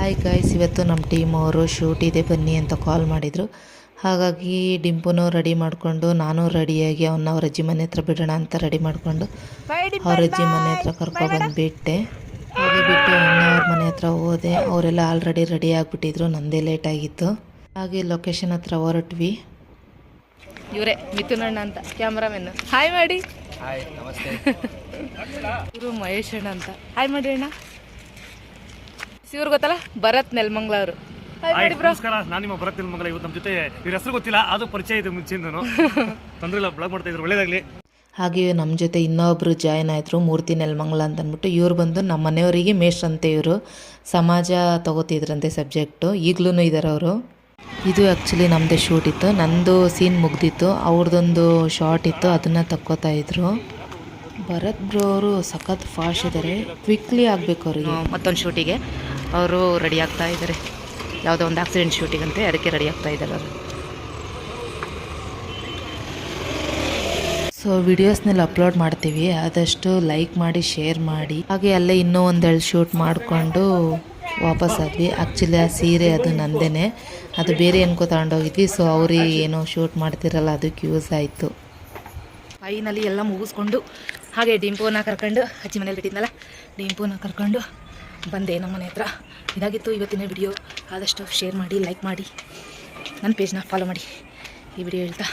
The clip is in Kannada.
ಹಾಯ್ ಗಾಯ್ಸ್, ಇವತ್ತು ನಮ್ಮ ಟೀಮ್ ಅವರು ಶೂಟ್ ಇದೆ ಬನ್ನಿ ಅಂತ ಕಾಲ್ ಮಾಡಿದರು. ಹಾಗಾಗಿ ಡಿಂಪುನೂ ರೆಡಿ ಮಾಡಿಕೊಂಡು ನಾನು ರೆಡಿಯಾಗಿ ಅವ್ರ ಅಜ್ಜಿ ಮನೆ ಹತ್ರ ಬಿಡೋಣ ಅಂತ ರೆಡಿ ಮಾಡಿಕೊಂಡು ಅವ್ರ ಅಜ್ಜಿ ಮನೆ ಹತ್ರ ಕರ್ಕೊಬಂದುಬಿಟ್ಟೆ. ಹಾಗೆ ಬಿಟ್ಟು ಅವ್ರ ಮನೆ ಹತ್ರ ಹೋದೆ. ಅವರೆಲ್ಲ ಆಲ್ರೆಡಿ ರೆಡಿ ಆಗಿಬಿಟ್ಟಿದ್ರು, ನಂದೇ ಲೇಟ್ ಆಗಿತ್ತು. ಹಾಗೆ ಲೊಕೇಶನ್ ಹತ್ರ ಹೊರಟ್ವಿ. ಇವರೇ ಮಿಥುನ್ ಅಣ್ಣ ಅಂತ ಕ್ಯಾಮ್ರಾಮೆನ್. ಹಾಯ್ ಮಾಡಿ. ಹಾಯ್, ನಮಸ್ತೆ. ಇವರು ಮಹೇಶ್ ಅಣ್ಣ ಅಂತ. ಹಾಯ್ ಮಾಡಿ ಅಣ್ಣ. ಇವ್ರು ಗೊತ್ತಲ್ಲ, ಭರತ್ ನೆಲಮಂಗಲ ಅವರು. ನಮಸ್ಕಾರ, ನಾನು ನಿಮ್ಮ ಭರತ್ ನೆಲಮಂಗಲ. ಇವತ್ತು ನಮ್ಮ ಜೊತೆ ಇವ್ರ ಹೆಸರು ಗೊತ್ತಿಲ್ಲ, ಅದು ಪರಿಚಯ ಇದೆ ಮುಂಚೆಯಿಂದನು. ತೊಂದರೆ ಇಲ್ಲ, ಬ್ಲಾಗ್ ಮಾಡ್ತಾ ಇದ್ರು, ಒಳ್ಳೇದಾಗಲಿ. ಹಾಗೆ ನಮ್ಮ ಜೊತೆ ಇನ್ನೊಬ್ರು ಜಾಯ್ನ್ ಆಯಿತು, ಮೂರ್ತಿ ನೆಲಮಂಗಲ ಅಂತ ಅಂದ್ಬಿಟ್ಟು. ಇವ್ರು ಬಂದು ನಮ್ಮ ಮನೆಯವರಿಗೆ ಮೇಷ್ಟ್ರಂತೆ. ಇವರು ಸಮಾಜ ತಗೋತಿದ್ರಂತೆ ಸಬ್ಜೆಕ್ಟು, ಈಗಲೂ ಇದ್ದಾರೆ ಅವರು. ಇದು ಆ್ಯಕ್ಚುಲಿ ನಮ್ಮದೇ ಶೂಟ್ ಇತ್ತು, ನಂದು ಸೀನ್ ಮುಗ್ದಿತ್ತು, ಅವ್ರದ್ದೊಂದು ಶಾರ್ಟ್ ಇತ್ತು, ಅದನ್ನು ತಕ್ಕೋತಾ ಇದ್ರು. ಭರತ್ ಬ್ರೋ ಅವರು ಸಖತ್ ಫಾಸ್ಟ್ ಇದ್ದಾರೆ, ಕ್ವಿಕ್ಲಿ ಆಗಬೇಕು ಅವರಿಗೆ. ಮತ್ತೊಂದು ಶೂಟಿಗೆ ಅವರು ರೆಡಿ ಆಗ್ತಾ ಇದ್ದಾರೆ, ಯಾವುದೋ ಒಂದು ಆಕ್ಸಿಡೆಂಟ್ ಶೂಟಿಗಂತೆ, ಅದಕ್ಕೆ ರೆಡಿ ಆಗ್ತಾ ಇದ್ದಾರೆ ಅವರು. ಸೊ ವಿಡಿಯೋಸ್ನೆಲ್ಲ ಅಪ್ಲೋಡ್ ಮಾಡ್ತೀವಿ, ಆದಷ್ಟು ಲೈಕ್ ಮಾಡಿ, ಶೇರ್ ಮಾಡಿ. ಹಾಗೆ ಅಲ್ಲೇ ಇನ್ನೂ ಒಂದೆರಡು ಶೂಟ್ ಮಾಡಿಕೊಂಡು ವಾಪಸ್ ಆದ್ವಿ. ಆ್ಯಕ್ಚುಲಿ ಆ ಸೀರೆ ಅದು ನಂದೇನೆ, ಅದು ಬೇರೆ ಏನ್ಕೋ ತಗೊಂಡೋಗಿದ್ವಿ. ಸೊ ಅವ್ರಿಗೆ ಏನೋ ಶೂಟ್ ಮಾಡ್ತಿರಲ್ಲ, ಅದಕ್ಕೆ ಯೂಸ್ ಆಯಿತು. ಫೈನಲಿ ಎಲ್ಲ ಮುಗಿಸ್ಕೊಂಡು ಹಾಗೆ ಡಿಂಪುನ ಕರ್ಕೊಂಡು, ಅಜ್ಜಿ ಮನೇಲಿ ಬಿಟ್ಟಿದ್ನಲ್ಲ, ಡಿಂಪುನ ಕರ್ಕೊಂಡು ಬಂದೆ ನಮ್ಮ ಮನೆ ಹತ್ರ. ಇದಾಗಿತ್ತು ಇವತ್ತಿನ ವಿಡಿಯೋ. ಆದಷ್ಟು ಶೇರ್ ಮಾಡಿ, ಲೈಕ್ ಮಾಡಿ, ನನ್ನ ಪೇಜ್ನ ಫಾಲೋ ಮಾಡಿ ಈ ವಿಡಿಯೋ ಹೇಳ್ತಾ